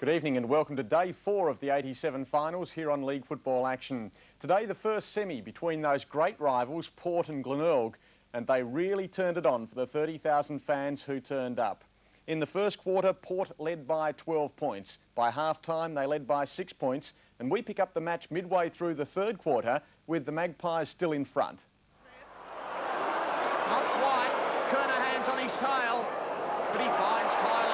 Good evening and welcome to day 4 of the 87 finals here on League Football Action. Today the first semi between those great rivals Port and Glenelg, and they really turned it on for the 30,000 fans who turned up. In the first quarter, Port led by 12 points. By half-time they led by 6 points, and we pick up the match midway through the third quarter with the Magpies still in front. Not quite. Kernahan's on his tail, but he finds Tyler.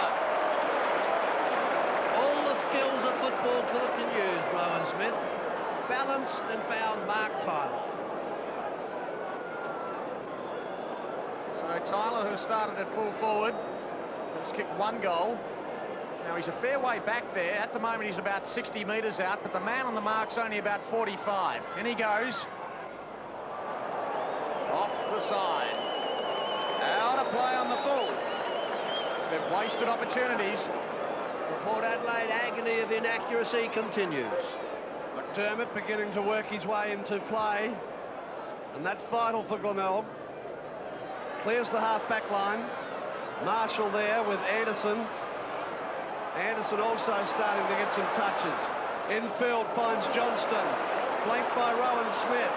All the skills of football Philip can use, Rowan Smith. Balanced and found Mark Tyler. So Tyler, who started at full forward, has kicked 1 goal. Now he's a fair way back there. At the moment he's about 60 metres out, but the man on the mark's only about 45. In he goes. Off the side. Out of play on the full. They've wasted opportunities. The Port Adelaide agony of inaccuracy continues. McDermott beginning to work his way into play, and that's vital for Glenelg. Clears the half-back line. Marshall there with Anderson. Anderson also starting to get some touches. Infield finds Johnston, flanked by Rowan Smith.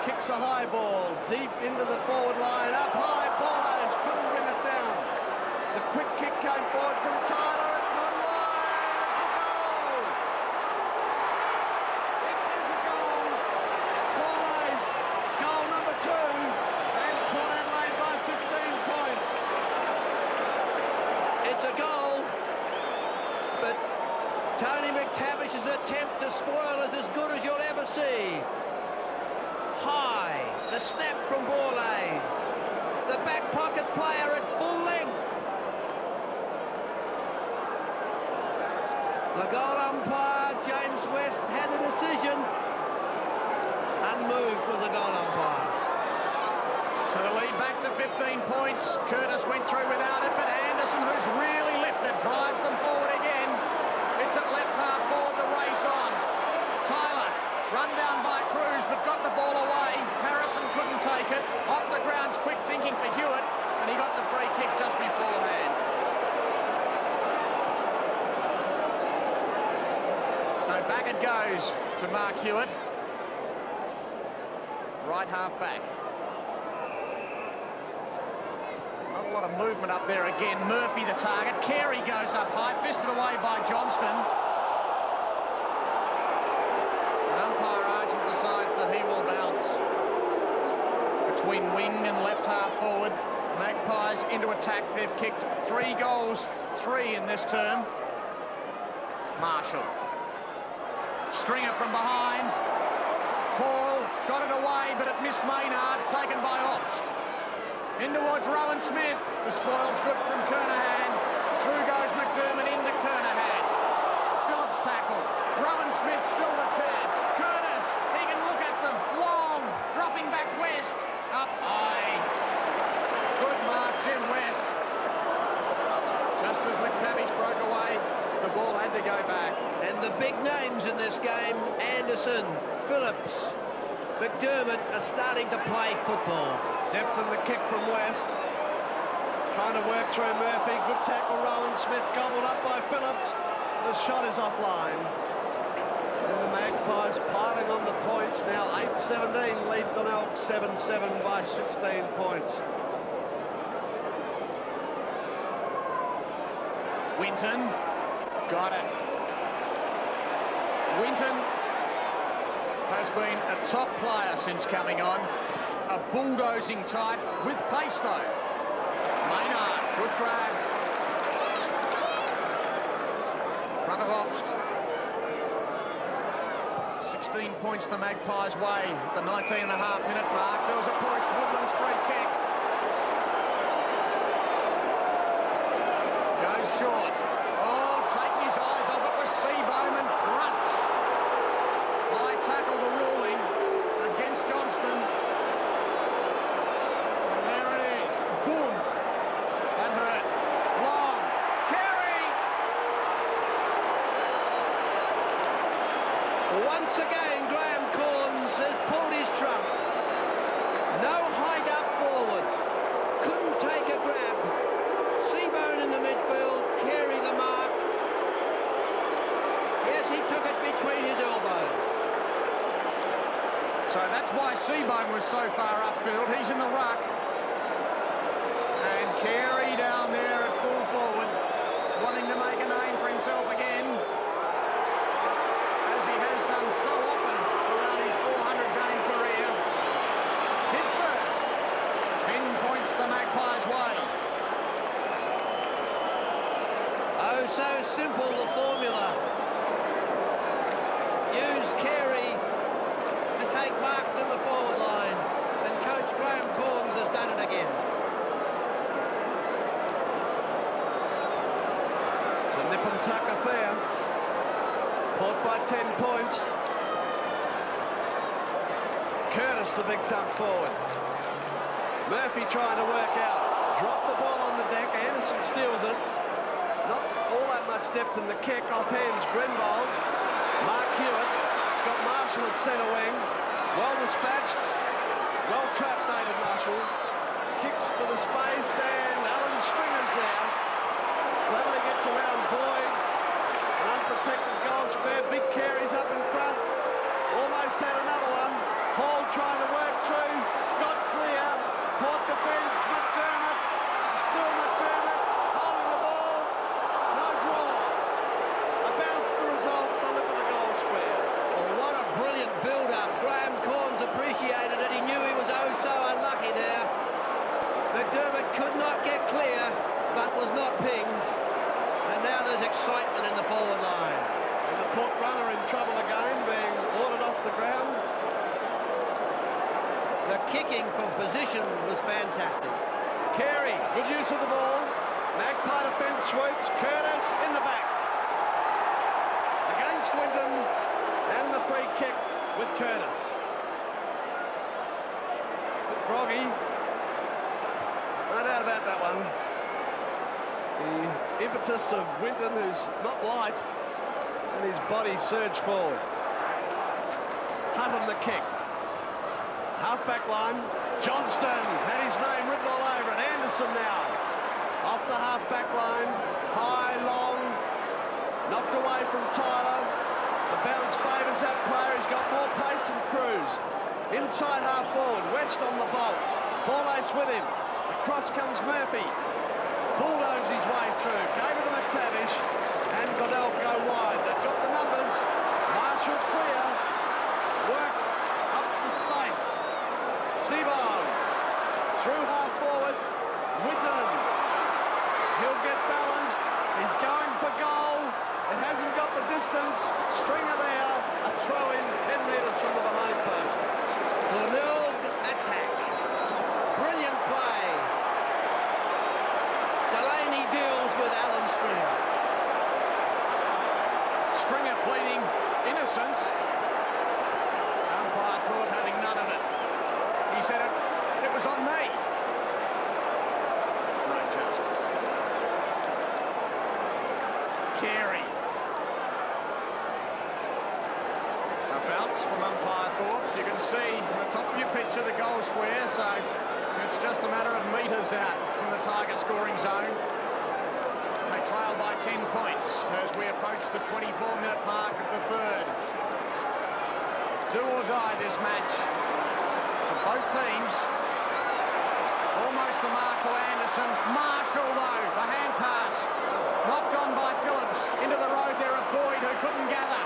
Kicks a high ball deep into the forward line. Up high, Ballers couldn't bring it down. The quick kick came forward from Tyler. It's online. It's a goal. It is a goal. Ballers, goal number 2, and Port Adelaide by 15 points. It's a goal, but Tony McTavish's attempt to spoil is as good as you'll ever see. High, the snap from Borlays, the back pocket player at full length. The goal umpire, James West, had a decision. Unmoved was the goal umpire. So the lead back to 15 points. Curtis went through without it, but Anderson, who's really lifted, drives them forward again. It's at left half forward, the race on. Tyler, run down by Cruz, but got the ball away. Harrison couldn't take it. Off the ground's quick thinking for Hewitt, and he got the free kick just beforehand. So back it goes to Mark Hewitt. Right half back. Not a lot of movement up there again. Murphy the target. Carey goes up high, fisted away by Johnston. Umpire Argent decides that he will bounce. Between wing and left half forward, Magpies into attack. They've kicked 3 goals, 3 in this term. Marshall. Stringer from behind. Hall got it away, but it missed Maynard, taken by Obst. In towards Rowan Smith. The spoil's good from Kernahan. Through goes McDermott into Kernahan. Phillips tackle. Rowan Smith still the chance. Curtis, he can look at them. Long, dropping back West. Up high. Good mark, Jim West. Just as McTavish broke away, the ball had to go back. And the big names in this game, Anderson, Phillips, McDermott, are starting to play football. Depth in the kick from West. Trying to work through Murphy. Good tackle, Rowan Smith, gobbled up by Phillips. The shot is offline. And the Magpies piling on the points now. 8-17 lead Glenelg, 7-7 by 16 points. Winton got it. Winton has been a top player since coming on. A bulldozing type with pace though. Maynard, good grab. Front of Obst. 16 points the Magpies' way at the 19.5-minute mark. There was a push, Woodland's free kick. Goes short. Oh, take his eyes off it was Seabohm and crunch. High tackle the ruling against Johnston. And there it is. Boom. That hurt. Long. Carey. Once again, Graham Cornes has pulled his trump. No hide up forward. Couldn't take a grab. Seabohm in the midfield. Carey the mark. his elbows. So that's why Seabone was so far upfield. He's in the ruck. And Carey down there at full forward, wanting to make a name for himself again, as he has done so often throughout his 400-game career. His first, 10 points the Magpies' way. Oh, so simple, the formula. Use Carey to take marks in the forward line, and coach Graham Cornes has done it again. It's a nip and tuck affair. Port by 10 points. Curtis, the big thump forward. Murphy trying to work out. Drop the ball on the deck. Anderson steals it. Not all that much depth in the kick. Off hands Grenbold. Mark Hewitt. He's got Marshall at centre wing. Well dispatched. Well trapped, David Marshall. Kicks to the space, and Alan Stringer's there. Cleverly gets around Boyd. An unprotected goal square. Big Carey's up in front. Almost had another one. Hall trying to work through. Got clear. Port defence. McDermott. Still McDermott. Holding the ball. No draw. A bounce the result. The lip of the goal square. Well, what a brilliant build-up. Graham Cornes appreciated it. He knew he was oh so unlucky there. McDermott could not get clear, but was not pinged. And now there's excitement in the forward line. And the Port runner in trouble again, being ordered off the ground. The kicking from position was fantastic. Carey, good use of the ball. Magpie defence swoops. Curtis in the back. Against Winton, and the free kick with Curtis. Groggy. There's no doubt about that one. The impetus of Winton, who's not light, and his body surged forward. Hunt on the kick. Half-back line. Johnston had his name written all over it. Anderson now. Off the half-back line. High, long. Knocked away from Tyler. The bounce favours that player. He's got more pace than Cruz. Inside half-forward. West on the bolt. Ball ace with him. Across comes Murphy. Bulldozed his way through. Gave it to McTavish. And Glenelg go wide. They've got the numbers. Marshall clear. Work up the space. Seaborn through half forward. Winton. He'll get balanced. He's going for goal. It hasn't got the distance. Stringer there. A throw in 10 metres from the behind post. Glenelg attack. Brilliant play. Delaney deals with Alan Stringer. Stringer pleading innocence. Umpire thought having none of it. He said it was on me. No justice. Carey. A bounce from umpire Thorpe. You can see on the top of your picture the goal square, so it's just a matter of metres out from the target scoring zone. They trail by 10 points as we approach the 24-minute mark of the third. Do or die this match for both teams. Almost the mark to Anderson. Marshall, though, the hand pass. Knocked on by Phillips. Into the road there of Boyd, who couldn't gather.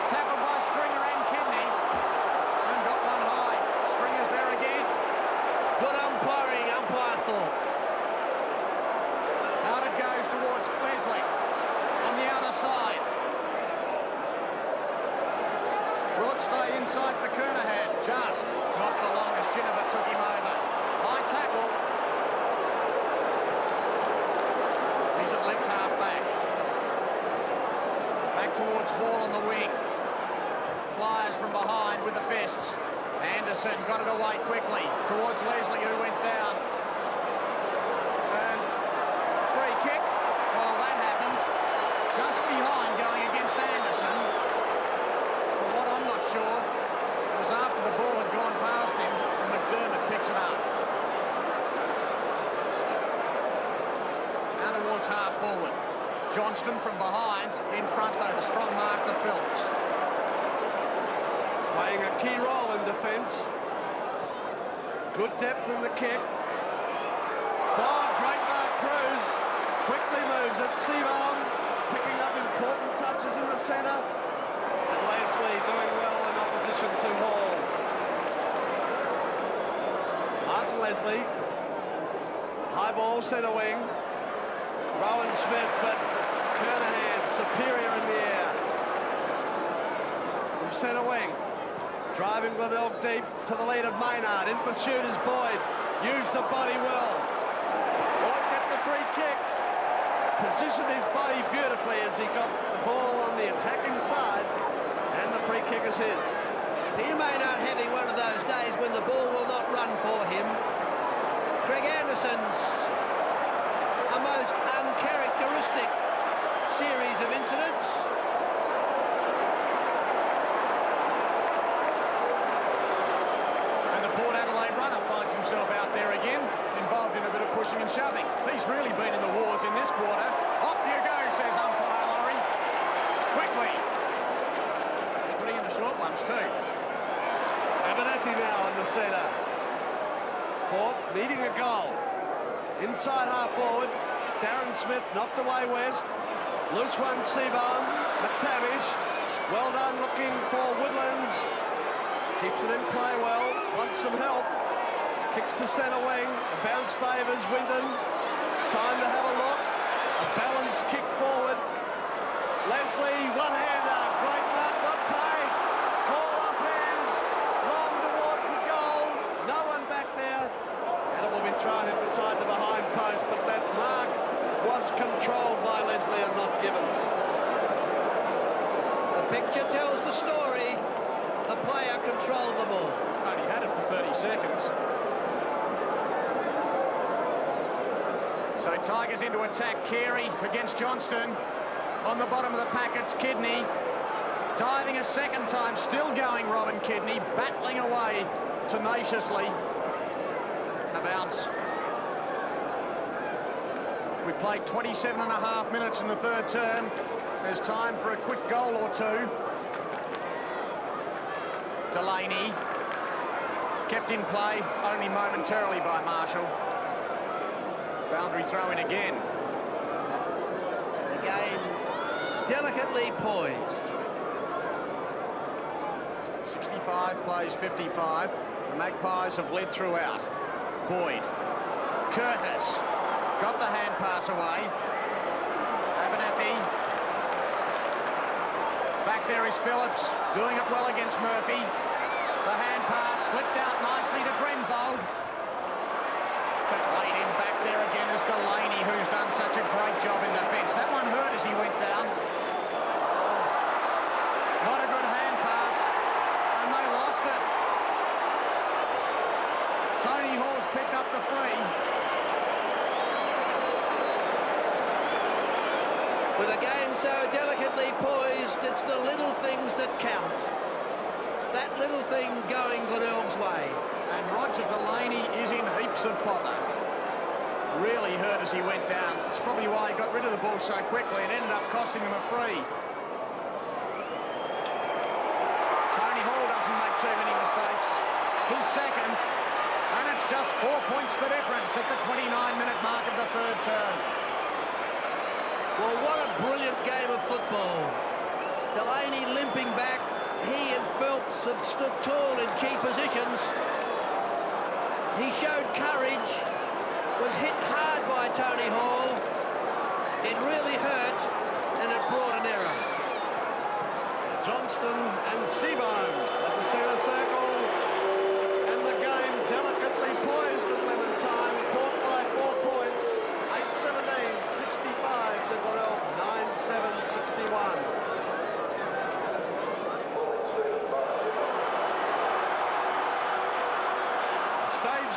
Tackled by Stringer and Kidney. And got one high. Stringer's there again. Good umpiring, umpire Thorpe. Out it goes towards Leslie. On the outer side. Will it stay inside for Kernahan? Just. Not for long as Ginnivan took him over. High tackle. He's at left half back. Back towards Hall on the wing. Flyers from behind with the fists. Anderson got it away quickly towards Leslie, who went down. And free kick. Well, that happened just behind going against Anderson. For what I'm not sure, it was after the ball had gone past him and McDermott picks it up. Now towards half forward. Johnston from behind. In front, though, the strong mark to Phillips. playing a key role in defence. Good depth in the kick. Oh, great mark, Cruz. Quickly moves it. Seaborn picking up important touches in the centre. And Leslie doing well in opposition to Hall. Martin Leslie. High ball, centre wing. Rowan Smith, but Kernahan superior in the air. From centre wing. Driving Glenelg deep to the lead of Maynard. In pursuit is Boyd. Used the body well. Won't get the free kick. Positioned his body beautifully as he got the ball on the attacking side. And the free kick is his. He may not have one of those days when the ball will not run for him. Greg Anderson's a most uncharacteristic series of incidents. And the Port Adelaide runner finds himself out there again, involved in a bit of pushing and shoving. He's really been in the wars in this quarter. Off you go, says umpire Laurie. Quickly. He's putting in the short ones too. Abernathy now in the centre. Port needing a goal. Inside half forward. Darren Smith knocked away West. Loose one, Seaborn. McTavish. Well done looking for Woodlands. Keeps it in play well. Wants some help. Kicks to centre wing. The bounce favours Winton. Time to have a look. A balanced kick forward. Leslie, one-hander. Great mark, not played. Ball up hands. Long towards the goal. No one back there. And it will be thrown in beside the behind post. But that mark was controlled by Leslie and not given. The picture tells the story. The player controlled the ball. Only had it for 30 seconds. So Tigers into attack. Carey against Johnston. On the bottom of the packets, Kidney. Diving a second time, still going Robin Kidney. Battling away tenaciously. A bounce. We've played 27.5 minutes in the third term. There's time for a quick goal or two. Delaney, kept in play only momentarily by Marshall. Boundary throw in again. The game delicately poised. 65 plays 55. The Magpies have led throughout. Boyd, Curtis, got the hand pass away. Abernathy. Back there is Phillips, doing it well against Murphy. The hand pass slipped out nicely to Grenville. But laid in back there again is Delaney, who's done such a great job in defence. That one hurt as he went down. Not a good hand pass, and they lost it. Tony Hall's picked up the free. With a game so delicately poised, it's the little things that count. That little thing going Glenelg's way. And Roger Delaney is in heaps of bother. Really hurt as he went down. It's probably why he got rid of the ball so quickly and ended up costing them a free. Tony Hall doesn't make too many mistakes. He's second, and it's just 4 points the difference at the 29-minute mark of the third term. Well, what a brilliant game of football. Delaney limping back. He and Phelps have stood tall in key positions. He showed courage, was hit hard by Tony Hall. It really hurt, and it brought an error. Johnston and Seaborn at the centre circle. And the game delicately poised at lemon time. Caught by 4 points. 8-17, 65 to Glenelg, 9-7, 61. Stage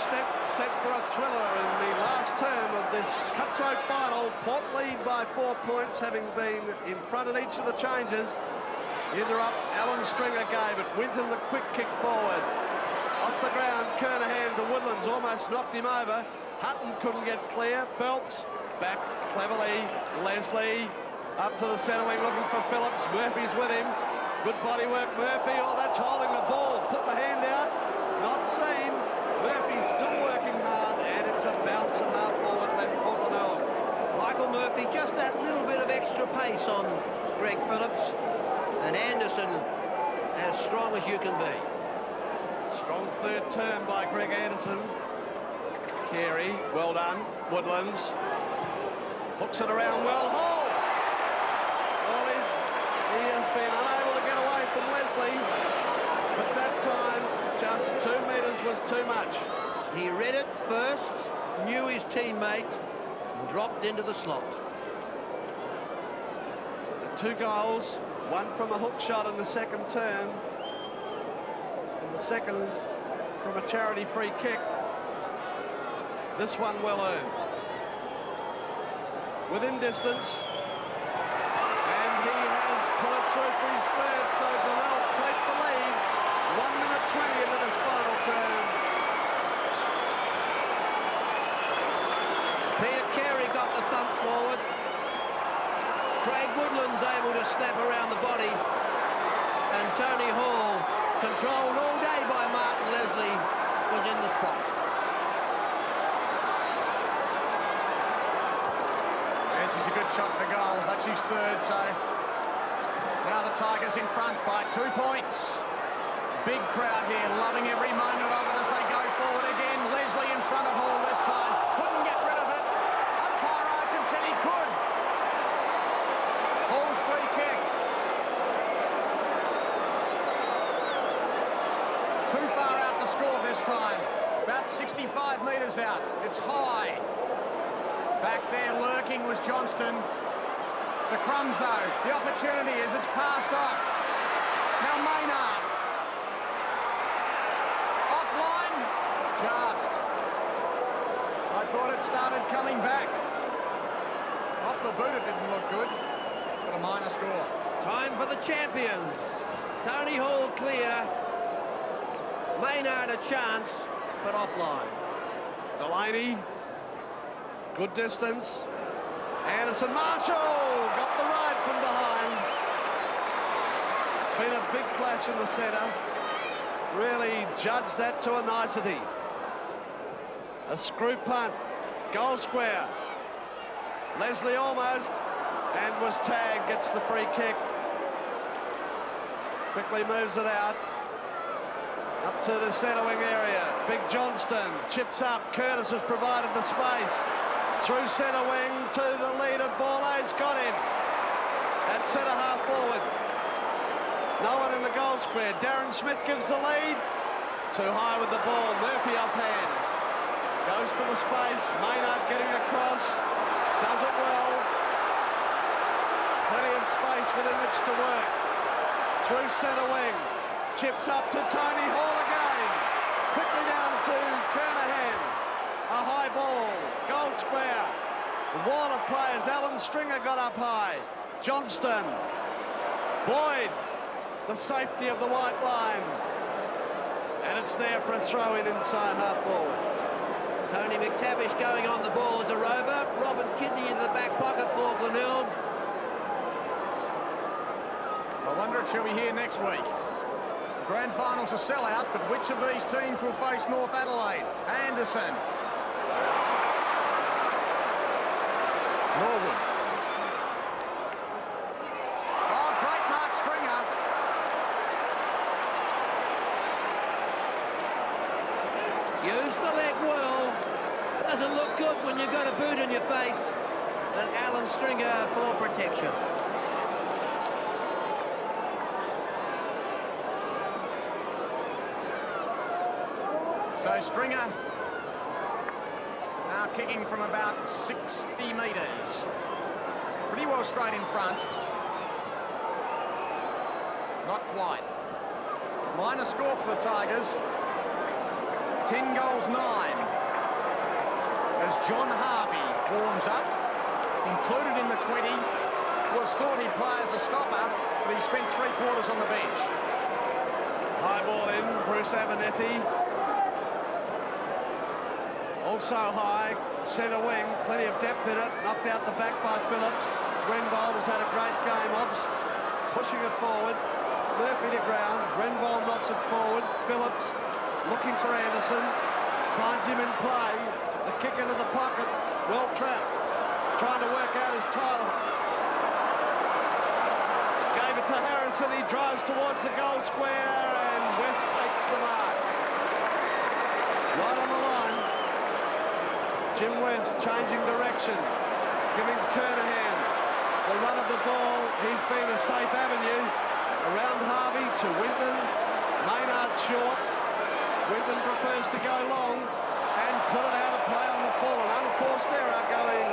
set for a thriller in the last term of this cutthroat final. Port lead by 4 points, having been in front at each of the changes. Interrupt, Alan Stringer gave it. Winton the quick kick forward. Off the ground, Kernahan to Woodlands, almost knocked him over. Hutton couldn't get clear. Phelps back cleverly. Leslie up to the centre wing looking for Phillips. Murphy's with him. Good body work, Murphy. Oh, that's holding the ball. Put the hand out. Not seen. Murphy's still working hard, and it's a bounce at half forward left for Glenelg. Michael Murphy, just that little bit of extra pace on Greg Phillips, and Anderson as strong as you can be. Strong third turn by Greg Anderson. Carey, well done. Woodlands hooks it around well. Hall! Well, he has been unable to get away from Leslie, but that time just 2 metres was too much. He read it first, knew his teammate, and dropped into the slot. The 2 goals, one from a hook shot in the second turn, and the second from a charity free kick. This one well earned. Within distance, and he has put it through for his third, so Glenelg take the lead. 1 minute 20 into this final term. Peter Carey got the thump forward. Craig Woodland's able to snap around the body, and Tony Hall, controlled all day by Martin Leslie, was in the spot. This is a good shot for goal. That's his third, so now the Tigers in front by 2 points. Big crowd here, loving every moment of it as they go forward again. Leslie in front of Hall this time. Couldn't get rid of it. Umpire Argent said he could. Hall's free kick. Too far out to score this time. About 65 metres out. It's high. Back there lurking was Johnston. The crumbs, though. The opportunity is it's passed off. Now Maynard. Offline. Just. I thought it started coming back. Off the boot it didn't look good. But a minor score. Time for the champions. Tony Hall clear. Maynard a chance, but offline. Delaney. Good distance. Anderson Marshall got the ride from behind. Been a big clash in the centre. Really judged that to a nicety. A screw punt. Goal square. Leslie almost, and was tagged, gets the free kick. Quickly moves it out. Up to the centre wing area. Big Johnston chips up. Curtis has provided the space. Through centre wing to the lead of Borlade's got him. At centre half forward. No one in the goal square. Darren Smith gives the lead. Too high with the ball. Murphy up hands. Goes to the space. Maynard getting across. Does it well. Plenty of space within which to work. Through centre wing. Chips up to Tony Hall again. Quickly down to Kernahan. A high ball. Goal square. The wall of players. Alan Stringer got up high. Johnston. Boyd. The safety of the white line. And it's there for a throw-in inside half forward. Tony McTavish going on the ball as a rover. Robin Kidney into the back pocket for Glenelg. I wonder if she'll be here next week. Grand final's a sellout, but which of these teams will face North Adelaide? Anderson. Norwood. Oh, great Mark Stringer. Use the leg well. Doesn't look good when you've got a boot in your face. And Alan Stringer for protection. So Stringer now kicking from about 60 metres. Pretty well straight in front. Not quite. Minor score for the Tigers. 10 goals, 9. As John Harvey warms up, included in the 20, was thought he'd play as a stopper, but he spent 3/4 on the bench. High ball in, Bruce Abernethy. Also high, centre wing, plenty of depth in it. Knocked out the back by Phillips. Grenvold has had a great game. pushing it forward. Murphy to ground. Grenville knocks it forward. Phillips looking for Anderson. Finds him in play. The kick into the pocket. Well trapped. Trying to work out his Tyler. Gave it to Harrison. He drives towards the goal square, and West takes the mark. Right on the line. Jim West changing direction. Giving Kernahan the run of the ball. He's been a safe avenue. Around Harvey to Winton. Maynard short. Winton prefers to go long and put it out of play on the full. An unforced error going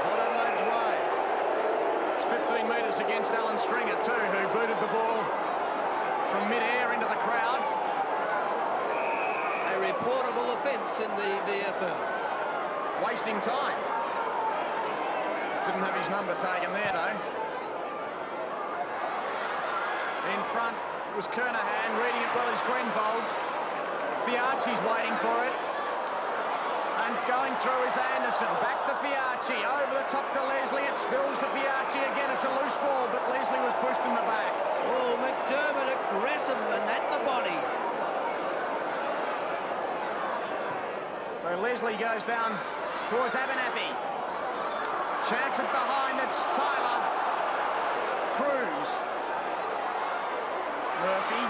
Port Adelaide's way. It's 15 metres against Alan Stringer too, who booted the ball from mid-air into the crowd. A reportable offence in the VFL. Wasting time. Didn't have his number taken there though. In front was Kernahan, reading it well as Grenville. Fiarchi's waiting for it. And going through is Anderson. Back to Fiarchi. Over the top to Leslie. It spills to Fiarchi again. It's a loose ball, but Leslie was pushed in the back. Oh, McDermott aggressive and at the body. So Leslie goes down towards Abernathy. Chance it behind. It's Tyler. Cruz. Murphy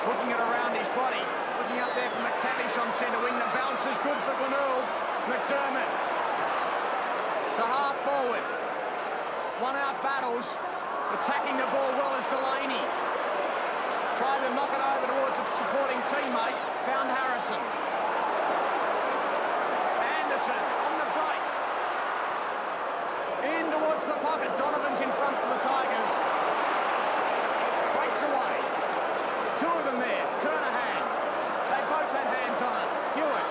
hooking it around his body. Looking up there for McTavish on centre wing. The bounce is good for Glenelg. McDermott to half forward. One out battles. Attacking the ball well as Delaney. Tried to knock it over towards its supporting teammate. Found Harrison. Anderson on the break. In towards the pocket. Donovan's in front of the Tigers. Breaks away. Two of them there. Kernahan. They both had hands on it. Hewitt.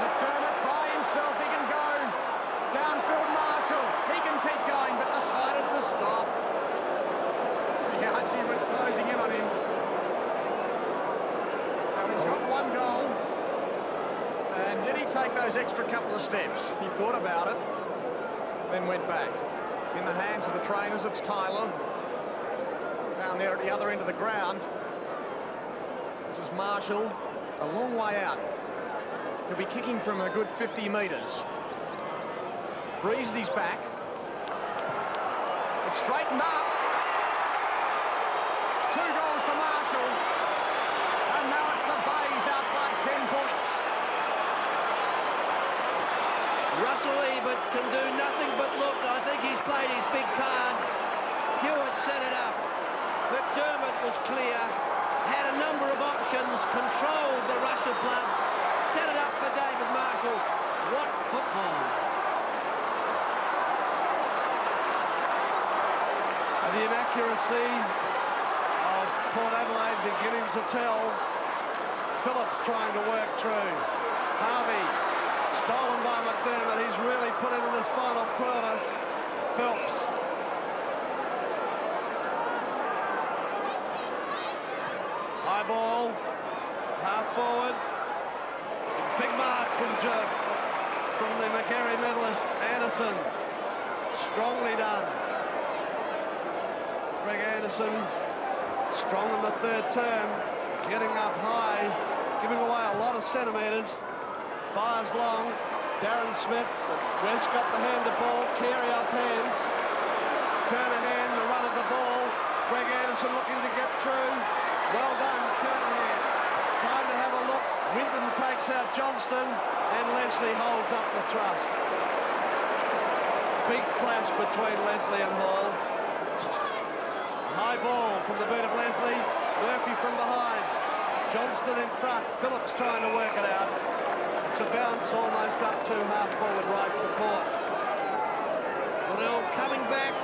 McDermott by himself. He can go. Downfield Marshall. He can keep going, but decided to stop. Archie was closing in on him. Now he's got one goal. And did he take those extra couple of steps? He thought about it, then went back. In the hands of the trainers, it's Tyler. Down there at the other end of the ground. This is Marshall, a long way out. He'll be kicking from a good 50 metres. Breeze at his back. It's straightened up. 2 goals to Marshall. And now it's the Bays out by 10 points. Russell Ebert can do nothing but look. I think he's played his big cards. Hewitt set it up. McDermott was clear. Had a number of options. Controlled the rush of blood. Set it up for David Marshall. What football. And the inaccuracy of Port Adelaide beginning to tell. Phillips trying to work through. Harvey, stolen by McDermott. He's really put it in this final quarter. Phelps. High ball. Half forward. Big mark from the Macquarie medalist, Anderson. Strongly done. Greg Anderson, strong in the third term, getting up high, giving away a lot of centimetres. Fires long. Darren Smith, West got the hand of ball. Carey up hands. Kernahan, the run of the ball. Greg Anderson looking to get through. Well done, Kernahan. Time to have a look. Winton takes out Johnston, and Leslie holds up the thrust. Big clash between Leslie and Hall. High ball from the boot of Leslie. Murphy from behind. Johnston in front. Phillips trying to work it out. It's a bounce almost up to half-forward right for Port. Glenelg coming back.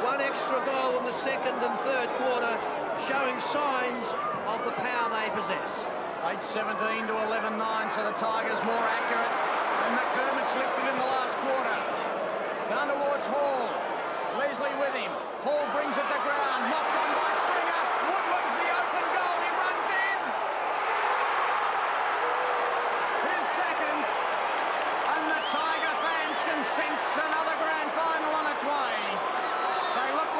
One extra goal in the second and third quarter, showing signs of the power they possess. 8-17 to 11-9, so the Tigers more accurate. And McDermott's lifted in the last quarter. Down towards Hall. Leslie with him. Hall brings it to ground. Knocked on by Stringer. Woodland's the open goal. He runs in. His second. And the Tiger fans can sense another grand final on its way. They look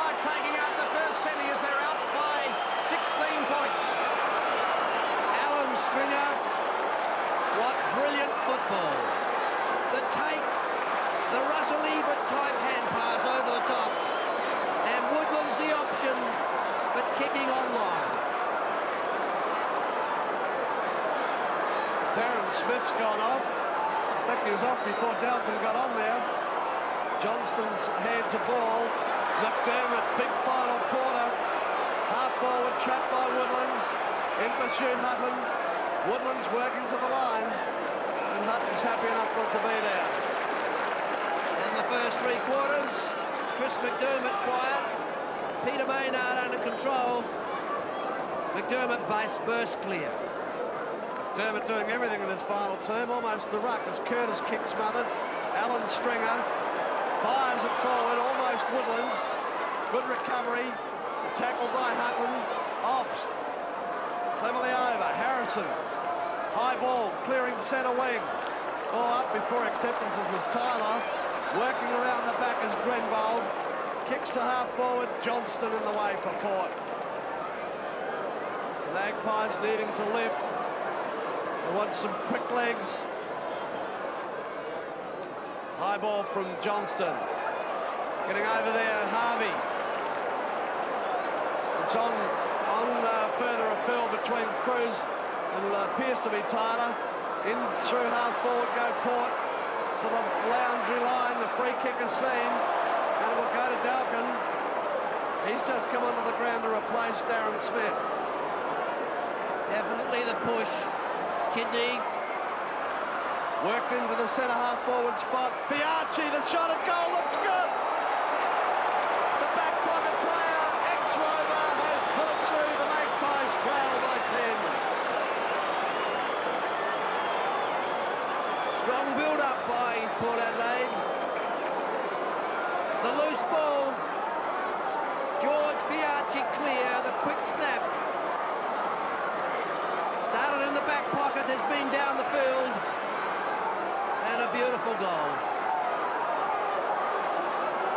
Darren Smith's gone off. In fact, he was off before Dalkin got on there. Johnston's hand to ball. McDermott, big final quarter. Half forward, trapped by Woodlands. In pursuit, Hutton. Woodlands working to the line. And Hutton's happy enough for it to be there. In the first 3 quarters, Chris McDermott quiet. Peter Maynard under control. McDermott base burst clear. McDermott doing everything in this final term, almost the ruck as Curtis kick smothered. Alan Stringer fires it forward, almost Woodlands. Good recovery. Tackle by Hutton. Obst. Cleverly over. Harrison. High ball, clearing centre wing. Ball up before acceptances was Tyler. Working around the back is Grenbold. Kicks to half forward. Johnston in the way for Port. The Magpies needing to lift. They want some quick legs. High ball from Johnston. Getting over there, Harvey. It's on further afield between Cruz and appears to be Tyler. In through half forward go Port to the boundary line. The free kick is seen and it will go to Dalkin. He's just come onto the ground to replace Darren Smith. Definitely the push. Kidney. Worked into the centre half forward spot. Fiarchi, the shot at goal looks good. The back pocket player, ex-Rover, has put it through. The Magpies trail by 10. Strong build-up by Port Adelaide. The loose ball. George Fiarchi clear, the quick snap. Started in the back pocket, has been down the field. And a beautiful goal.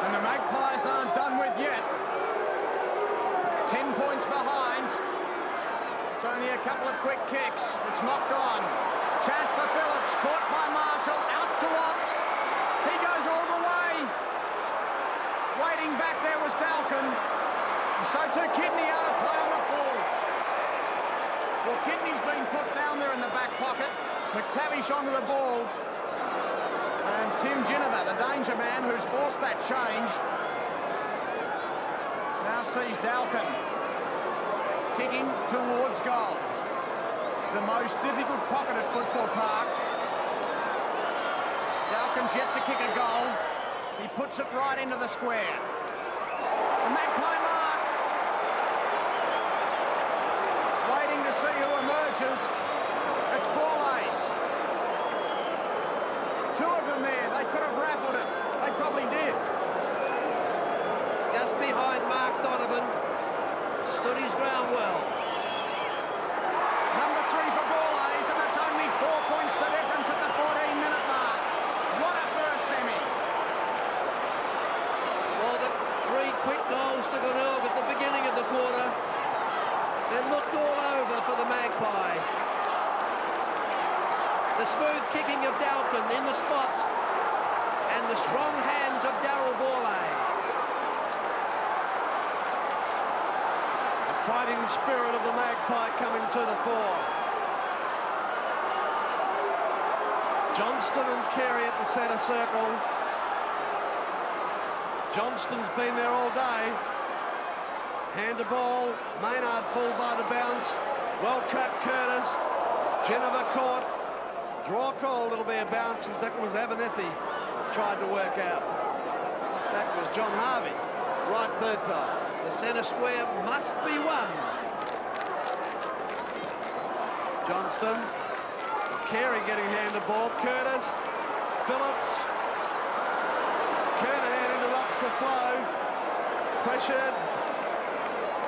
And the Magpies aren't done with yet. 10 points behind. It's only a couple of quick kicks. It's knocked on. Chance for Phillips, caught by Marshall, out to Obst. He goes all the way. Waiting back there was Dalkin. And so too Kidney out of play on the full. Well, Kidney's been put down there in the back pocket. McTavish onto the ball. And Tim Ginniver, the danger man who's forced that change, now sees Dalkin kicking towards goal. The most difficult pocket at Football Park. Dalkin's yet to kick a goal. He puts it right into the square. The Magpie mark. Waiting to see who emerges. It's Borlase. 2 of them there. They could have raffled it. They probably did. Just behind Mark Donovan. Stood his ground well. Number 3 for Borlase, and it's only 4 points the difference at the 14-minute mark. What a first semi. Well, the 3 quick goals to Glenelg at the beginning of the quarter. It looked all over for the Magpie. The smooth kicking of Dalkin in the spot and the strong hands of Darryl Borlase. The fighting spirit of the Magpie coming to the fore. Johnston and Carey at the centre circle. Johnston's been there all day. Hand to ball. Maynard fooled by the bounce. Well trapped Curtis. Ginniver caught. Draw called, it'll be a bounce. In fact, it was Abernethy tried to work out. That was John Harvey, right third time. The centre square must be won. Johnston, Carey getting hand to ball. Curtis, Phillips. Kernahan interrupts the flow. Pressured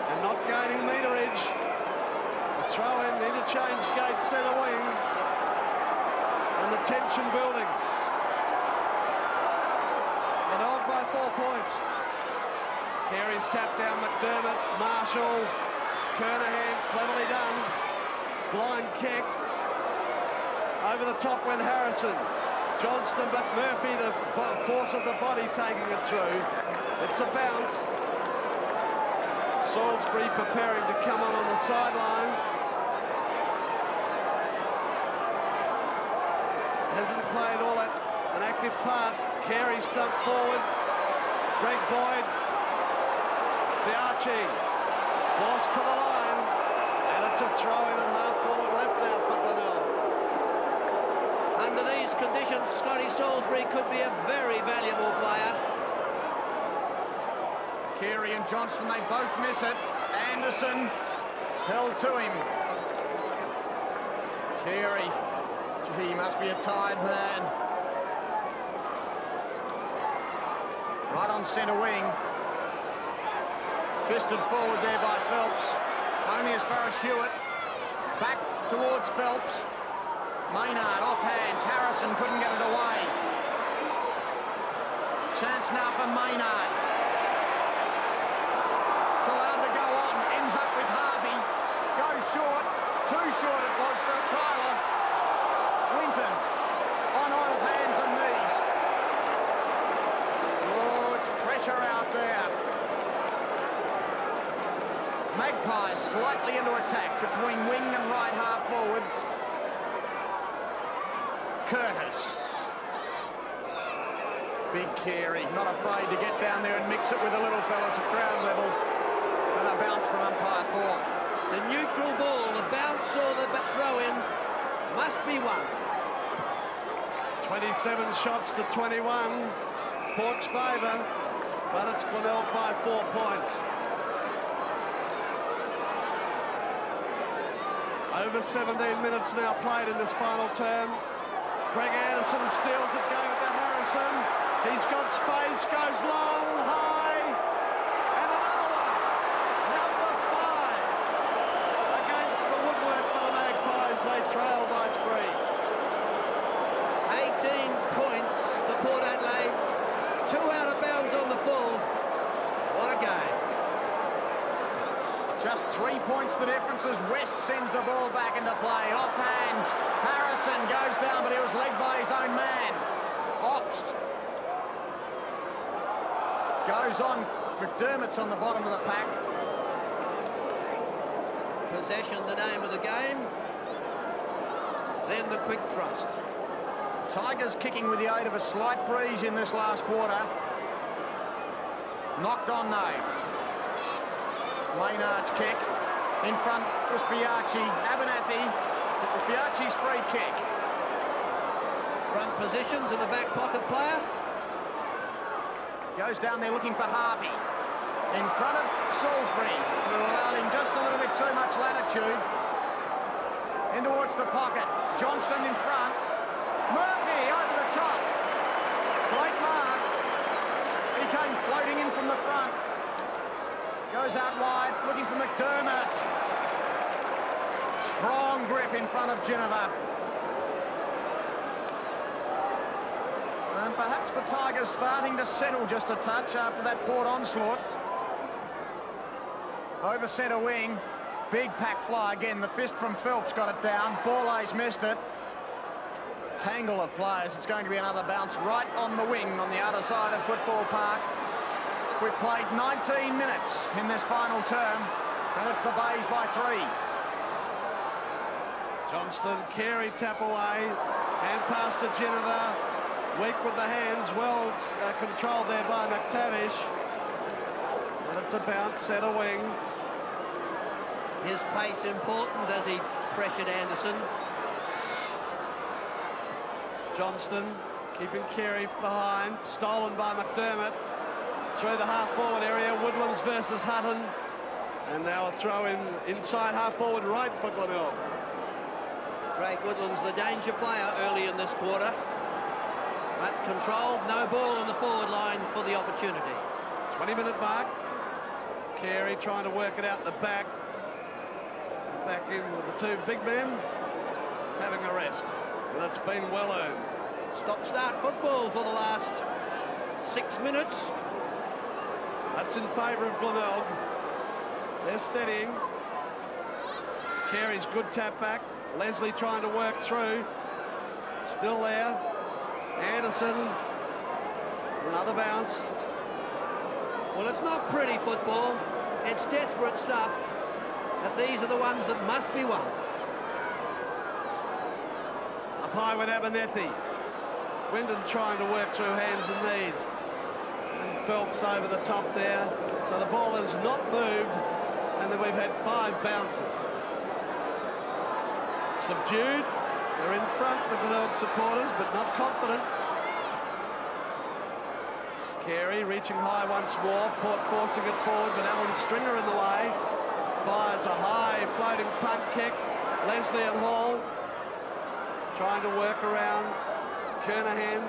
and not gaining meterage. The throw in, interchange gate centre wing. And the tension building. Glenelg by 4 points. Carey's tapped down McDermott, Marshall, Kernahan, cleverly done. Blind kick. Over the top went Harrison. Johnston, but Murphy, the force of the body taking it through. It's a bounce. Salisbury preparing to come on the sideline. hasn't played all that an active part. Carey stumped forward. Greg Boyd. Fiachi forced to the line. And it's a throw-in at half-forward left now for Glenelg. Under these conditions, Scotty Salisbury could be a very valuable player. Carey and Johnston, they both miss it. Anderson held to him. Carey, gee, he must be a tired man. Right on centre wing. Fisted forward there by Phelps. Only as far as Hewitt. Back towards Phelps. Maynard off hands. Harrison couldn't get it away. Chance now for Maynard. It's allowed to go on. Ends up with Harvey. Goes short. Too short it was for Tyler. Winton on off hands and knees. Oh, it's pressure out there. Magpies slightly into attack between wing and right half forward. Curtis. Big Carey, not afraid to get down there and mix it with the little fellas at ground level. And a bounce from umpire Thorpe. The neutral ball, the bounce or the throw-in, must be won. 27 shots to 21. Port's favour, but it's Glenelg by 4 points. Over 17 minutes now played in this final term. Greg Anderson steals it, going to Harrison. He's got space, goes long, high, and another one. Number 5 against the woodwork for the Magpies. They trail by 3. 18 points to Port Adelaide. 2 out of bounds on the full. What a game. Just 3 points the difference as West sends the ball back into play. Off hands. Harrison goes down, but he was led by his own man. Obst. Goes on. McDermott's on the bottom of the pack. Possession, the name of the game. Then the quick thrust. Tigers kicking with the aid of a slight breeze in this last quarter. Knocked on though. Maynard's kick. In front was Fiachi. Abernathy. Fiachi's free kick. Front position to the back pocket player. Goes down there looking for Harvey. In front of Salisbury, who allowed him just a little bit too much latitude. In towards the pocket. Johnston in front. Murphy over the top. Great mark. He came floating in from the front. Goes out wide, looking for McDermott. Strong grip in front of Ginnivan. And perhaps the Tigers starting to settle just a touch after that Port onslaught. Over centre wing. Big pack fly again. The fist from Phelps got it down. Borlase missed it. Tangle of players. It's going to be another bounce right on the wing on the other side of Football Park. We've played 19 minutes in this final term, and it's the Bays by 3. Johnston, Carey tap away, hand pass to Ginnivan. Weak with the hands, well controlled there by McTavish. And it's a bounce, centre wing. His pace important as he pressured Anderson. Johnston keeping Carey behind, stolen by McDermott. Through the half-forward area, Woodlands versus Hutton. And now a throw-in inside half-forward right for Glenelg. Craig Woodlands, the danger player early in this quarter. But controlled, no ball on the forward line for the opportunity. 20-minute mark. Carey trying to work it out the back. Back in with the 2 big men. Having a rest. And it's been well earned. Stop-start football for the last 6 minutes. That's in favour of Glenelg. They're steadying. Carey's good tap back. Leslie trying to work through. Still there. Anderson. Another bounce. Well, it's not pretty football. It's desperate stuff. But these are the ones that must be won. Up high with Abernethy. Wyndham trying to work through hands and knees. And Phelps over the top there. So the ball has not moved, and then we've had 5 bounces. Subdued. They're in front, the Glenelg supporters, but not confident. Carey reaching high once more. Port forcing it forward, but Alan Stringer in the way. Fires a high floating punt kick. Leslie and Hall trying to work around Kernahan.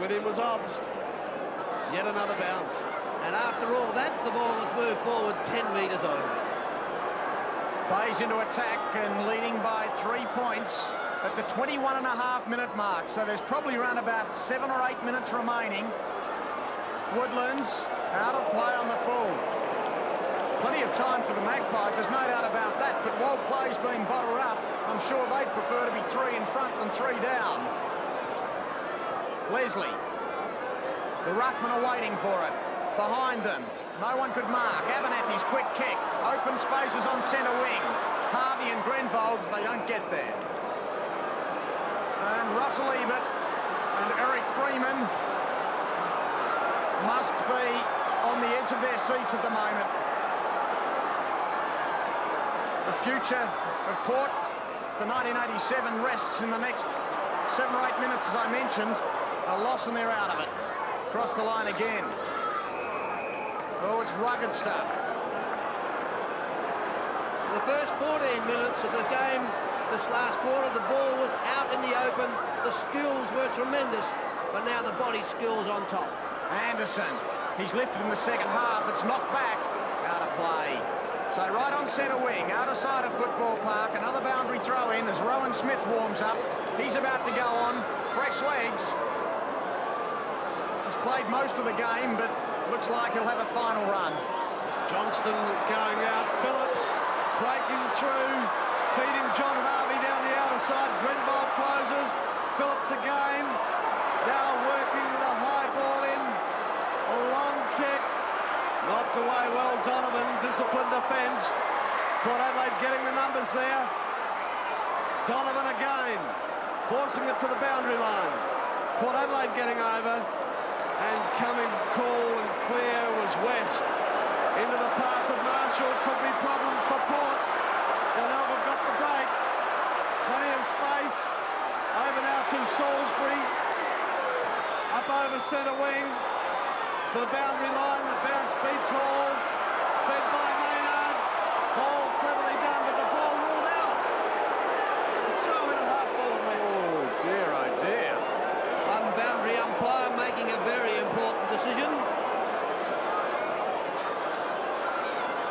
With him was Obst. Yet another bounce. And after all that, the ball was moved forward 10 metres only. Bayes into attack and leading by 3 points at the 21.5-minute mark. So there's probably around about 7 or 8 minutes remaining. Woodlands out of play on the full. Plenty of time for the Magpies, there's no doubt about that, but while play's been bottled up, I'm sure they'd prefer to be 3 in front than 3 down. Leslie. The ruckman are waiting for it. Behind them, no one could mark. Abernethy's quick kick. Open spaces on centre wing. Harvey and Grenvold, they don't get there. And Russell Ebert and Eric Freeman must be on the edge of their seats at the moment. The future of Port for 1987 rests in the next 7 or 8 minutes, as I mentioned. A loss and they're out of it. Cross the line again. Oh, it's rugged stuff. The first 14 minutes of the game, this last quarter, the ball was out in the open. The skills were tremendous, but now the body skills on top. Anderson, he's lifted in the second half. It's knocked back. Out of play. So right on centre wing, out of sight of Football Park. Another boundary throw in as Rowan Smith warms up. He's about to go on. Fresh legs. He's played most of the game, but looks like he'll have a final run. Johnston going out. Phillips breaking through. Feeding John Harvey down the outer side. Grenvold closes. Phillips again. Now working the high ball in. A long kick. Knocked away well, Donovan. Disciplined defence. Port Adelaide getting the numbers there. Donovan again. Forcing it to the boundary line. Port Adelaide getting over. And coming cool and clear was West. Into the path of Marshall. Could be problems for Port. Glenelg have got the break. Plenty of space. Over now to Salisbury. Up over centre wing. To the boundary line. The bounce beats Hall. Fed by Maynard. Hall cleverly done, but the ball ruled out. A throw in at half forward line. Oh dear. One boundary umpire making a very important decision.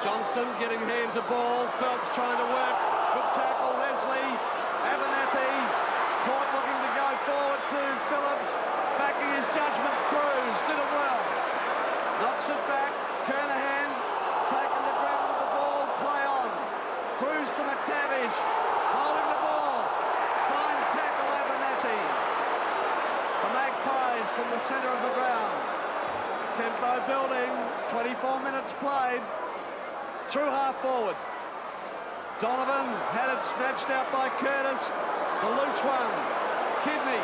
Johnston getting hand to ball. Phelps trying to work. Good tackle. Leslie. Abernethy. Port looking to go forward to Phillips. Backing his judgment. Cruz did it well. Knocks it back. Kernahan taking the ground with the ball. Play on. Cruz to McTavish. Holding the ball. Fine tackle Abernethy. The Magpies from the centre of the ground. Tempo building. 24 minutes played. Through half forward. Donovan had it snatched out by Curtis. The loose one. Kidney.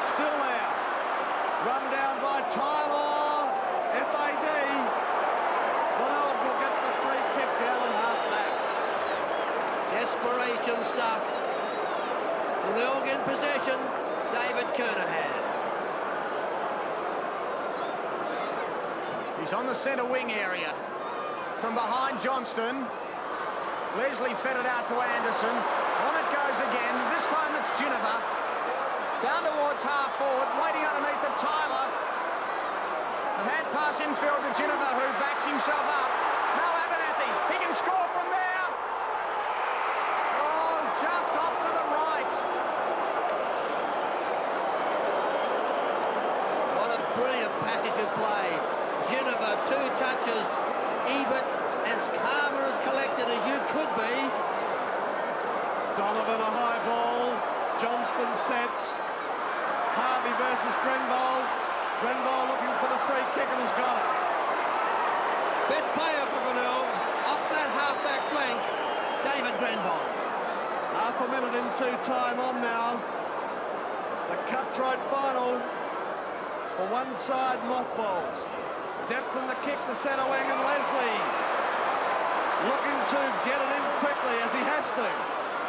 Still there. Run down by Tyler. FAD. Glenelg will get the free kick down and half back. Desperation stuff. Glenelg in possession. David Kernahan. He's on the centre wing area. From behind Johnston. Leslie fed it out to Anderson. On it goes again. This time it's Ginniver. Down towards half forward. Waiting underneath it, Tyler. A hand pass infield to Ginniver, who backs himself up. Now Abernethy. He can score from there. Oh, just off to the right. What a brilliant passage of play. Ginniver, 2 touches. Ebert as calm and as collected as you could be. Donovan a high ball. Johnston sets. Harvey versus Grenvold. Grenvold looking for the free kick and has got it. Best player for Glenelg off that half-back flank, David Grenvold. Half a minute into time on now. The cutthroat final for one side mothballs. Depth in the kick to centre wing, and Leslie looking to get it in quickly as he has to.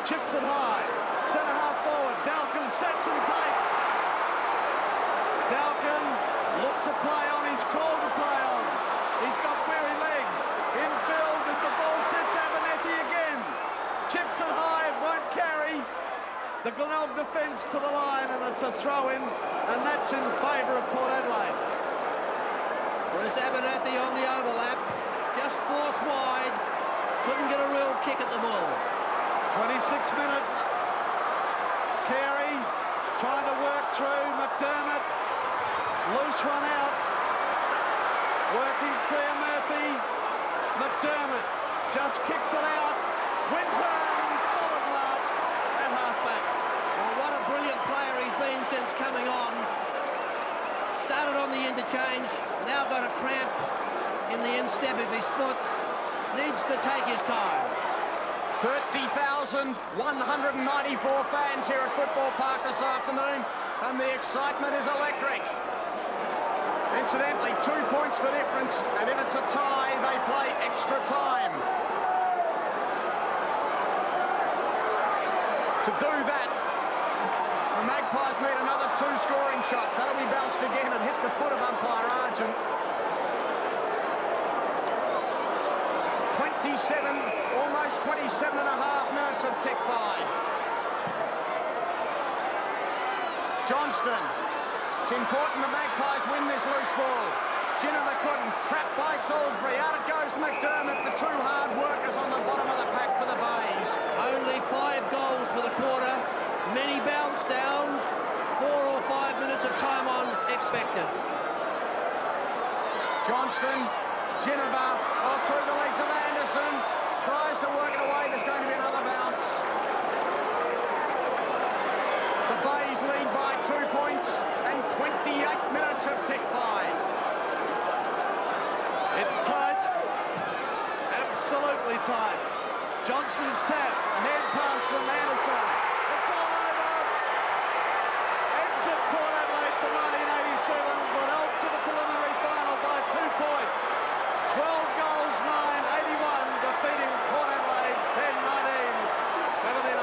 Chips it high. Centre half forward. Dalkin sets and takes. Dalkin looked to play on. He's called to play on. He's got weary legs. Infield with the ball sits Abernethy again. Chips it high. It won't carry. The Glenelg defence to the line, and it's a throw-in, and that's in favour of Port Adelaide. Bruce Abernethy on the overlap, just forced wide, couldn't get a real kick at the ball. 26 minutes. Carey trying to work through. McDermott, loose one out. Working clear Murphy. McDermott just kicks it out. Winter and solid mark at half-back. Well, what a brilliant player he's been since coming on. Started on the interchange, now got a cramp in the instep of his foot. Needs to take his time. 30,194 fans here at Football Park this afternoon, and the excitement is electric. Incidentally, 2 points the difference, and if it's a tie, they play extra time. To do that, the Magpies need another 2 scoring shots. That'll be bounced again and hit the foot of umpire Argent. 27, almost 27 and a half minutes of tick by. Johnston. It's important the Magpies win this loose ball. Ginniver couldn't. Trapped by Salisbury. Out it goes to McDermott. The 2 hard workers on the bottom of the pack for the Bays. Only 5 goals for the quarter. Many bounce downs. 4 or 5 minutes of time on expected. Johnston, Ginniver, all through the legs of Anderson. Tries to work it away. There's going to be another bounce. The Bays lead by 2 points and 28 minutes of tick by. It's tight. Absolutely tight. Johnston's tap. A hand pass from Anderson. It's all over. Exit Port Adelaide for 1987. Glenelg to the preliminary final by 2 points. 12 goals, 9-81, defeating Port Adelaide 10-19, 79.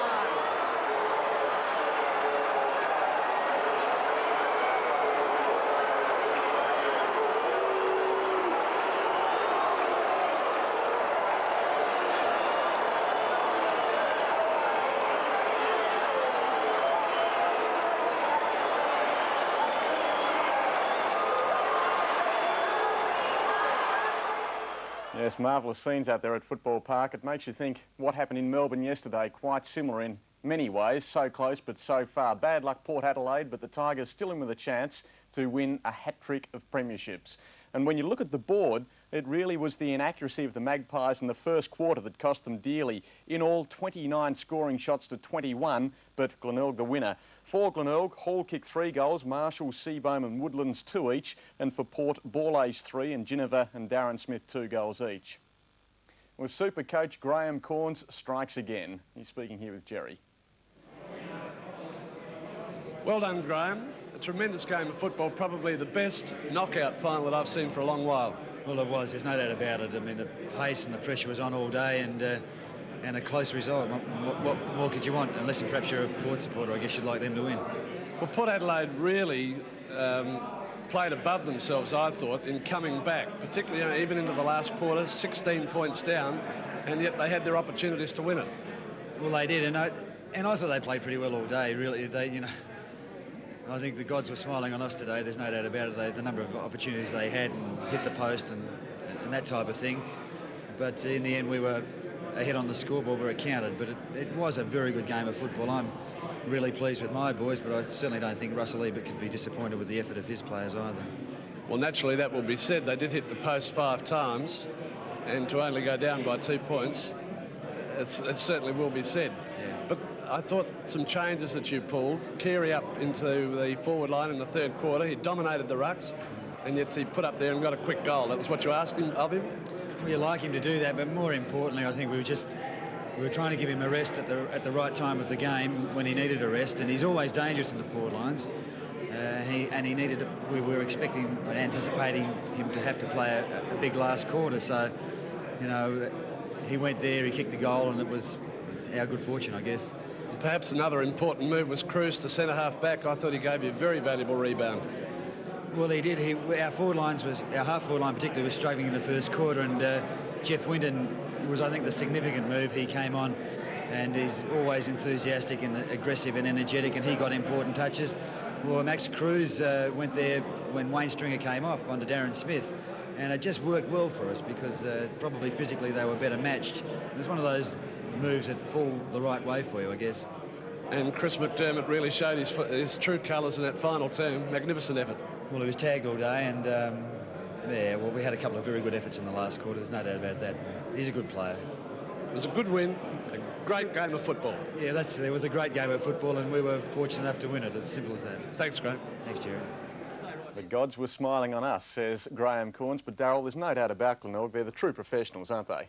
Yes, marvellous scenes out there at Football Park. It makes you think what happened in Melbourne yesterday, quite similar in many ways, so close but so far. Bad luck Port Adelaide, but the Tigers still in with a chance to win a hat-trick of premierships. And when you look at the board, it really was the inaccuracy of the Magpies in the first quarter that cost them dearly. In all, 29 scoring shots to 21, but Glenelg the winner. For Glenelg, Hall kicked 3 goals, Marshall, Seabohm and Woodlands 2 each, and for Port, Borlase 3 and Ginniver and Darren Smith 2 goals each. Well, Super Coach Graham Cornes strikes again. He's speaking here with Jerry. Well done, Graham. A tremendous game of football, probably the best knockout final that I've seen for a long while. Well, it was. There's no doubt about it. I mean, the pace and the pressure was on all day, and a close result. What more could you want? Unless perhaps you're a Port supporter, I guess you'd like them to win. Well, Port Adelaide really played above themselves, I thought, in coming back, particularly even into the last quarter, 16 points down, and yet they had their opportunities to win it. Well, they did, and I thought they played pretty well all day. Really, I think the gods were smiling on us today. There's no doubt about it. The number of opportunities they had and hit the post and that type of thing. But in the end, we were ahead on the scoreboard where it counted. But it was a very good game of football. I'm really pleased with my boys, but I certainly don't think Russell Ebert could be disappointed with the effort of his players either. Well, naturally, that will be said. They did hit the post 5 times, and to only go down by 2 points, it certainly will be said. Yeah. But I thought some changes that you pulled. Carey up into the forward line in the third quarter. He dominated the rucks, and yet he put up there and got a quick goal. That was what you asked of him? Well, you like him to do that, but more importantly, I think we were just we were trying to give him a rest at the right time of the game when he needed a rest, and he's always dangerous in the forward lines. He needed. We were expecting and anticipating him to have to play a big last quarter. So, you know, he went there, he kicked the goal, and it was our good fortune, I guess. Perhaps another important move was Cruz to centre half back. I thought he gave you a very valuable rebound. Well, he did. Our half forward line particularly was struggling in the first quarter, and Jeff Winton was, I think, the significant move. He came on, and he's always enthusiastic and aggressive and energetic, and he got important touches. Well, Max Cruz went there when Wayne Stringer came off onto Darren Smith, and it just worked well for us because probably physically they were better matched. It was one of those moves that fall the right way for you, I guess. And Chris McDermott really showed his true colours in that final term. Magnificent effort. Well, he was tagged all day, and yeah, well, we had a couple of very good efforts in the last quarter. There's no doubt about that. He's a good player. It was a good win. Great game of football. Yeah, there was a great game of football, and we were fortunate enough to win it. As simple as that. Thanks, Graham. Thanks, Jerry. The gods were smiling on us, says Graham Cornes. But, Darryl, there's no doubt about Glenelg. They're the true professionals, aren't they?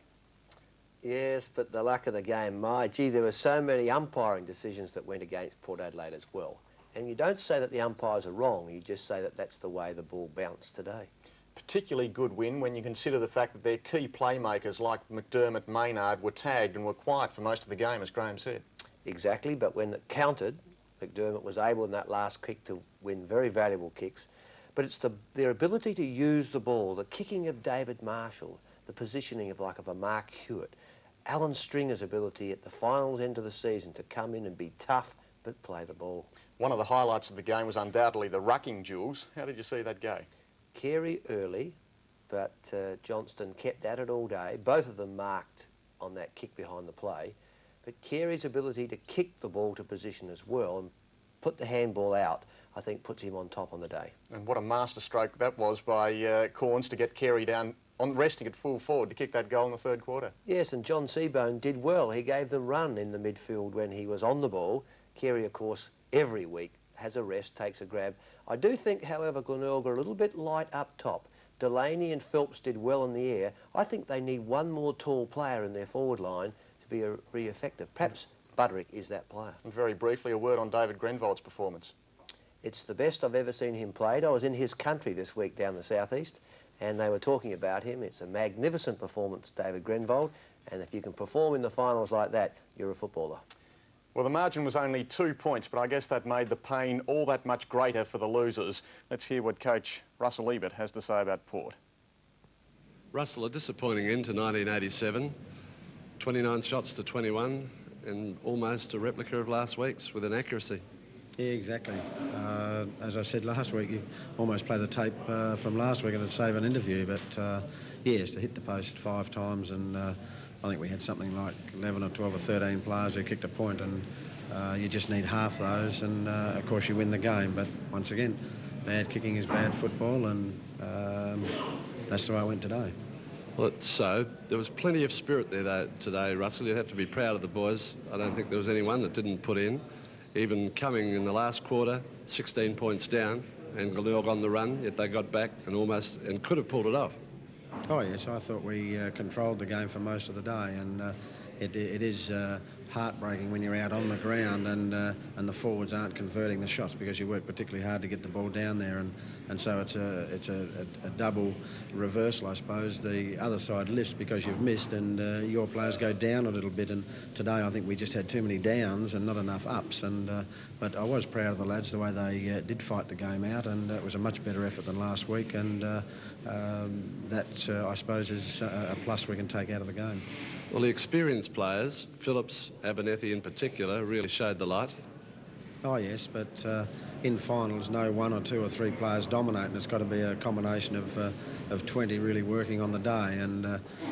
Yes, but the luck of the game, there were so many umpiring decisions that went against Port Adelaide as well. And you don't say that the umpires are wrong, you just say that that's the way the ball bounced today. Particularly good win when you consider the fact that their key playmakers like McDermott, Maynard were tagged and were quiet for most of the game, as Graham said. Exactly, but when it counted, McDermott was able in that last kick to win very valuable kicks. But it's their ability to use the ball, the kicking of David Marshall, the positioning of a Mark Hewitt, Alan Stringer's ability at the finals end of the season to come in and be tough but play the ball. One of the highlights of the game was undoubtedly the rucking duels. How did you see that go? Carey early, but Johnston kept at it all day. Both of them marked on that kick behind the play. But Carey's ability to kick the ball to position as well and put the handball out, I think, puts him on top on the day. And what a masterstroke that was by Cornes to get Carey down, resting at full forward to kick that goal in the third quarter. Yes, and John Seabone did well. He gave them run in the midfield when he was on the ball. Carey, of course, every week has a rest, takes a grab. I do think, however, Glenelg are a little bit light up top. Delaney and Phelps did well in the air. I think they need one more tall player in their forward line to be really effective. Perhaps Budrick is that player. And very briefly, a word on David Grenvold's performance. It's the best I've ever seen him played. I was in his country this week down the southeast, and they were talking about him. It's a magnificent performance, David Grenvold, and if you can perform in the finals like that, you're a footballer. Well, the margin was only 2 points, but I guess that made the pain all that much greater for the losers. Let's hear what coach Russell Ebert has to say about Port. Russell, a disappointing end to 1987. 29 shots to 21, and almost a replica of last week's with an accuracy. Yeah, exactly. As I said last week, you almost play the tape from last week and it'd save an interview, but yes, to hit the post 5 times, and I think we had something like 11 or 12 or 13 players who kicked a point, and you just need half those, and of course you win the game. But once again, bad kicking is bad football, and that's the way it went today. Well, so there was plenty of spirit there today, Russell. You'd have to be proud of the boys. I don't think there was anyone that didn't put in. Even coming in the last quarter, 16 points down, and Glenelg on the run, yet they got back and could have pulled it off. Oh yes, I thought we controlled the game for most of the day, and it is heartbreaking when you're out on the ground and the forwards aren't converting the shots because you work particularly hard to get the ball down there, and so it's a double reversal, I suppose. The other side lifts because you've missed, and your players go down a little bit. And today I think we just had too many downs and not enough ups. But I was proud of the lads the way they did fight the game out, and it was a much better effort than last week. And that I suppose is a plus we can take out of the game. Well, the experienced players, Phillips, Abernethy in particular, really showed the light. Oh yes, but in finals, no 1 or 2 or 3 players dominate, and it's got to be a combination of 20 really working on the day. And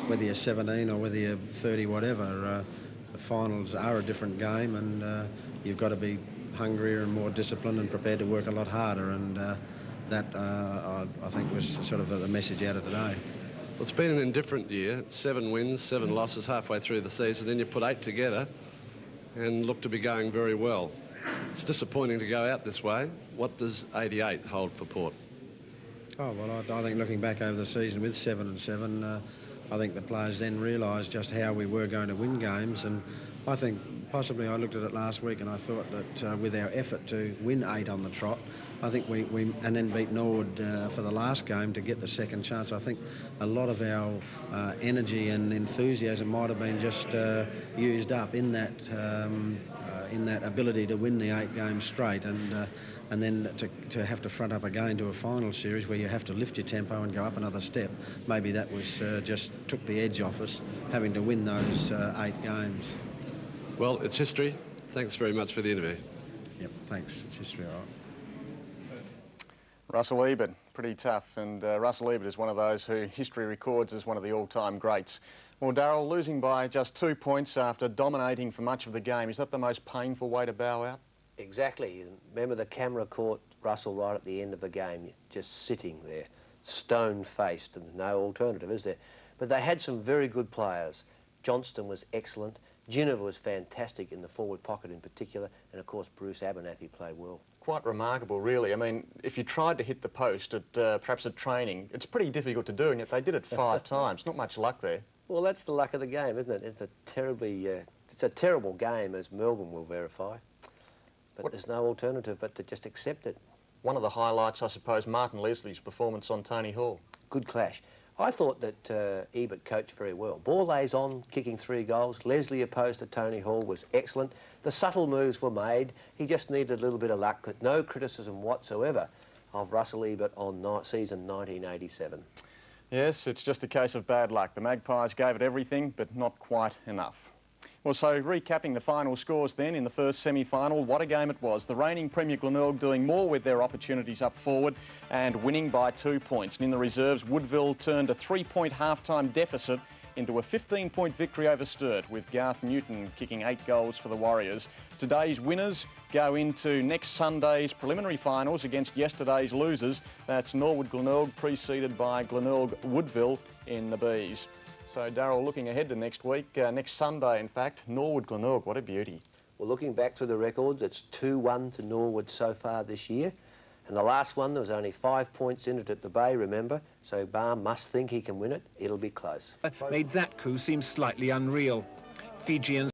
whether you're 17 or whether you're 30, whatever, the finals are a different game, and you've got to be hungrier and more disciplined and prepared to work a lot harder. And that I think was sort of the message out of today. Well, it's been an indifferent year. 7 wins, 7 losses halfway through the season. Then you put 8 together and look to be going very well. It's disappointing to go out this way. What does 88 hold for Port? Oh, well, I think looking back over the season with 7 and 7, I think the players then realised just how we were going to win games, and I think possibly I looked at it last week and I thought that with our effort to win 8 on the trot, I think we and then beat Norwood for the last game to get the second chance. I think a lot of our energy and enthusiasm might have been just used up in that ability to win the 8 games straight, and then to have to front up again to a final series where you have to lift your tempo and go up another step. Maybe that was just took the edge off us, having to win those 8 games. Well, it's history. Thanks very much for the interview. Yep, thanks. It's history, all right. Russell Ebert, pretty tough, and Russell Ebert is one of those who history records as one of the all-time greats. Well, Darryl, losing by just 2 points after dominating for much of the game, is that the most painful way to bow out? Exactly. Remember, the camera caught Russell right at the end of the game, just sitting there, stone-faced, and no alternative, is there? But they had some very good players. Johnston was excellent. Ginniver was fantastic in the forward pocket in particular, and of course Bruce Abernathy played well. Quite remarkable, really. I mean, if you tried to hit the post at perhaps at training, it's pretty difficult to do, and yet they did it 5 times. Not much luck there. Well, that's the luck of the game, isn't it? It's a terrible game, as Melbourne will verify. But there's no alternative but to just accept it. One of the highlights, I suppose, Martin Leslie's performance on Tony Hall. Good clash. I thought that Ebert coached very well. Borlaze on, kicking 3 goals. Leslie opposed to Tony Hall was excellent. The subtle moves were made. He just needed a little bit of luck, but no criticism whatsoever of Russell Ebert on season 1987. Yes, it's just a case of bad luck. The Magpies gave it everything, but not quite enough. Well, so recapping the final scores then in the first semi-final, what a game it was. The reigning Premier Glenelg doing more with their opportunities up forward and winning by 2 points. And in the reserves, Woodville turned a 3-point half-time deficit into a 15-point victory over Sturt, with Garth Newton kicking 8 goals for the Warriors. Today's winners go into next Sunday's preliminary finals against yesterday's losers. That's Norwood Glenelg, preceded by Glenelg Woodville in the Bs. So, Darryl, looking ahead to next week, next Sunday, in fact, Norwood Glenelg, what a beauty. Well, looking back through the records, it's 2-1 to Norwood so far this year. And the last one, there was only 5 points in it at the Bay, remember? So Barr must think he can win it. It'll be close. Made that coup seem slightly unreal. Fijians